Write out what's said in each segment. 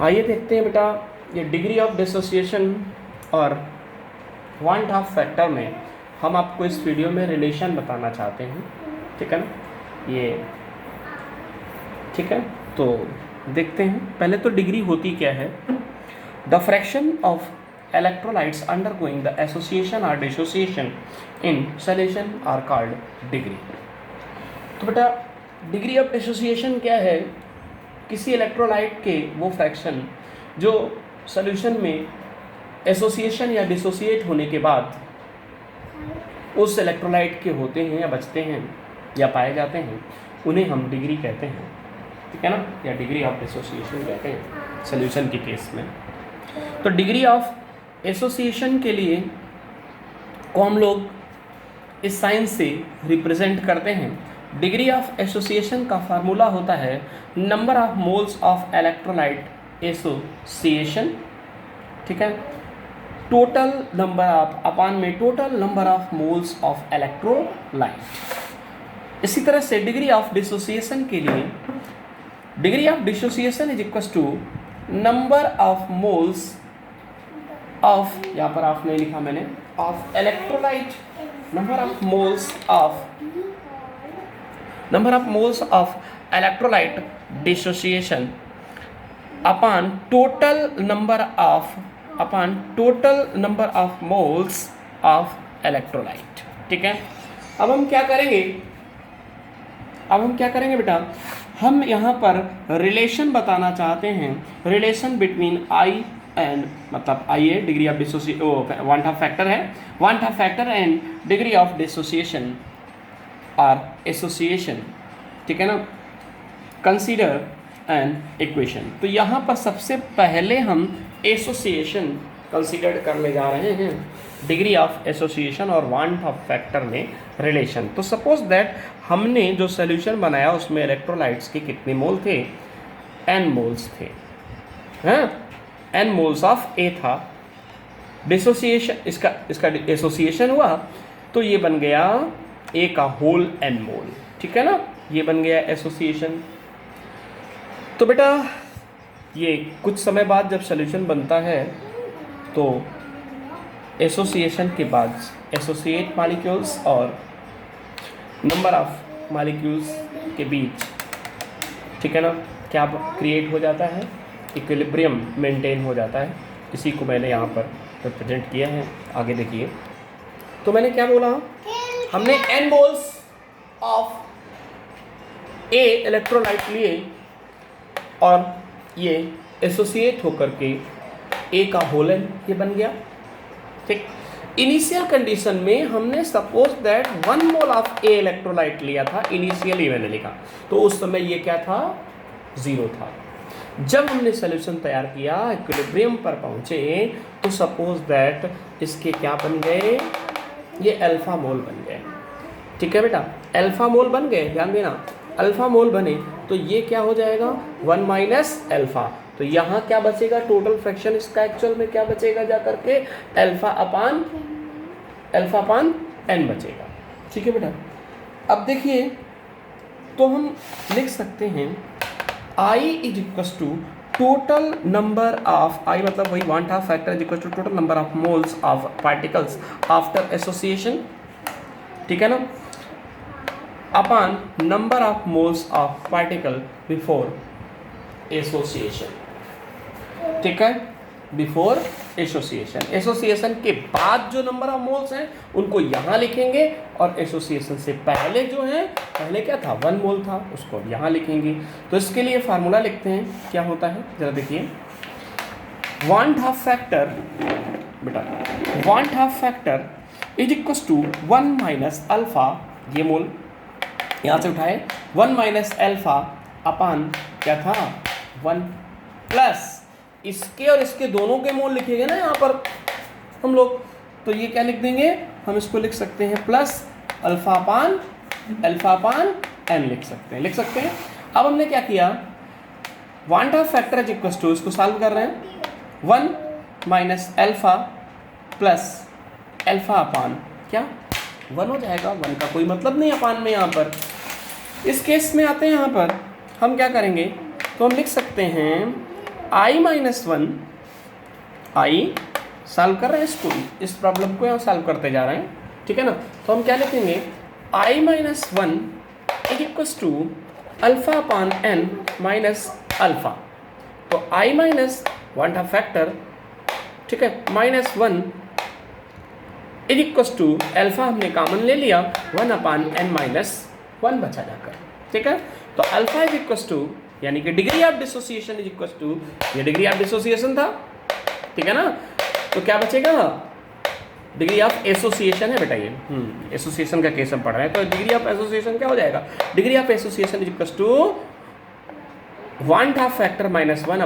आइए देखते हैं बेटा, ये डिग्री ऑफ डिसोसिएशन और वांट ऑफ फैक्टर में हम आपको इस वीडियो में रिलेशन बताना चाहते हैं, ठीक है ना। ये ठीक है, तो देखते हैं। पहले तो डिग्री होती क्या है। The fraction of electrolytes undergoing the association or dissociation in solution are called degree. तो बेटा डिग्री ऑफ डिसोसिएशन क्या है? किसी इलेक्ट्रोलाइट के वो फ्रैक्शन जो सॉल्यूशन में एसोसिएशन या डिसोसिएट होने के बाद उस इलेक्ट्रोलाइट के होते हैं या बचते हैं या पाए जाते हैं, उन्हें हम डिग्री कहते हैं, ठीक है ना, या डिग्री ऑफ डिसोसिएशन कहते हैं सॉल्यूशन के केस में। तो डिग्री ऑफ एसोसिएशन के लिए को हम लोग इस साइन से रिप्रेजेंट करते हैं। डिग्री ऑफ एसोसिएशन का फार्मूला होता है number of moles of electrolyte association, ठीक है, टोटल नंबर ऑफ अपान में total number of moles of electrolyte. इसी तरह से डिग्री ऑफ डिसोसिएशन के लिए degree of dissociation is equal to number of moles of, यहाँ पर ऑफ नहीं लिखा मैंने, of electrolyte, number of moles of electrolyte dissociation upon total number of moles of electrolyte, ठीक है। अब हम क्या करेंगे बेटा, हम यहाँ पर रिलेशन बताना चाहते हैं, रिलेशन बिटवीन आई एंड, मतलब आई है degree of dissociation, van't Hoff factor है, van't Hoff factor and degree of dissociation और एसोसिएशन, ठीक है ना। Consider an equation. तो यहाँ पर सबसे पहले हम एसोसिएशन कंसीडर करने जा रहे हैं, डिग्री ऑफ एसोसिएशन और वांट ऑफ फैक्टर में रिलेशन। तो सपोज दैट हमने जो सोल्यूशन बनाया उसमें इलेक्ट्रोलाइट्स के कितने मोल थे? n मोल्स थे, हैं, n मोल्स ऑफ A था। डिसोसिएशन इसका एसोसिएशन हुआ तो ये बन गया A का होल n मोल, ठीक है ना, ये बन गया एसोसिएशन। तो बेटा ये कुछ समय बाद जब सोल्यूशन बनता है तो एसोसिएशन के बाद एसोसिएट मॉलिक्यूल्स और नंबर ऑफ मॉलिक्यूल्स के बीच, ठीक है ना, क्या क्रिएट हो जाता है? इक्विलिब्रियम मेंटेन हो जाता है। इसी को मैंने यहाँ पर रिप्रेजेंट किया है, आगे देखिए। तो मैंने क्या बोला, हमने n moles of A electrolyte लिए और ये एसोसिएट होकर के A का होल n ये बन गया, ठीक। इनिशियल कंडीशन में हमने suppose that 1 mole of A electrolyte लिया था, इनिशियली मैंने लिखा, तो उस समय ये क्या था? 0 था। जब हमने सोल्यूशन तैयार किया, इक्विलिब्रियम पर पहुंचे, तो सपोज दैट इसके क्या बन गए? ये अल्फा मोल बन गए, ठीक है बेटा, अल्फा मोल बन गए। ध्यान देना, अल्फा मोल बने तो ये क्या हो जाएगा? 1 माइनस अल्फा। तो यहाँ क्या बचेगा? टोटल फ्रैक्शन इसका एक्चुअल में क्या बचेगा जा करके? अल्फा अपान n बचेगा, ठीक है बेटा। अब देखिए, तो हम लिख सकते हैं I is equal to total number of, I मतलब वही van't Hoff factor is equal to total number of moles of particles after association, ठीक है ना, upon number of moles of particle before association, ठीक है, बिफोर एसोसिएशन। एसोसिएशन के बाद जो नंबर ऑफ मोल्स हैं उनको यहाँ लिखेंगे और एसोसिएशन से पहले जो है, पहले क्या था? 1 मोल था, उसको यहाँ लिखेंगे। तो इसके लिए फार्मूला लिखते हैं, क्या होता है जरा देखिए। वांट ऑफ फैक्टर बेटा, van't Hoff factor is equal to 1 minus alpha, ये मोल यहाँ से उठाए, 1 माइनस अल्फा अपान क्या था? 1 प्लस इसके और इसके दोनों के मोल लिखेंगे ना यहाँ पर हम लोग, तो ये क्या लिख देंगे? हम इसको लिख सकते हैं प्लस अल्फा अपान n लिख सकते हैं। अब हमने क्या किया, van't Hoff factor is equal to, इसको सॉल्व कर रहे हैं, 1 minus alpha plus alpha upon क्या 1 हो जाएगा। 1 का कोई मतलब नहीं अपान में। यहाँ पर इस केस में आते हैं, यहाँ पर हम क्या करेंगे, तो हम लिख सकते हैं आई माइनस वन, आई सॉल्व कर रहे हैं इसको, इस प्रॉब्लम को यहाँ सॉल्व करते जा रहे हैं, ठीक है ना। तो हम क्या लिखेंगे, i minus one is equal to alpha upon n minus alpha. तो आई माइनस वन था फैक्टर, ठीक है, minus one is equal to alpha हमने कॉमन ले लिया, one upon n minus one बचा जाकर, ठीक है। तो अल्फा इज इक्वल टू, यानी कि degree of dissociation is equal to, ये डिग्री ऑफ डिसोसिएशन था, ठीक है ना। तो क्या बचेगा, डिग्री ऑफ एसोसिएशन है बेटा ये, एसोसिएशन का केस हम पढ़ रहे हैं। तो डिग्री ऑफ एसोसिएशन क्या हो जाएगा, degree of association is equal to van't Hoff factor minus one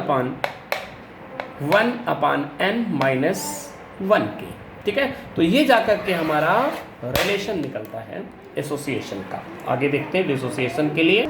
upon n minus one के, ठीक है। तो ये जाकर के हमारा रिलेशन निकलता है एसोसिएशन का। आगे देखते हैं डिसोसिएशन के लिए।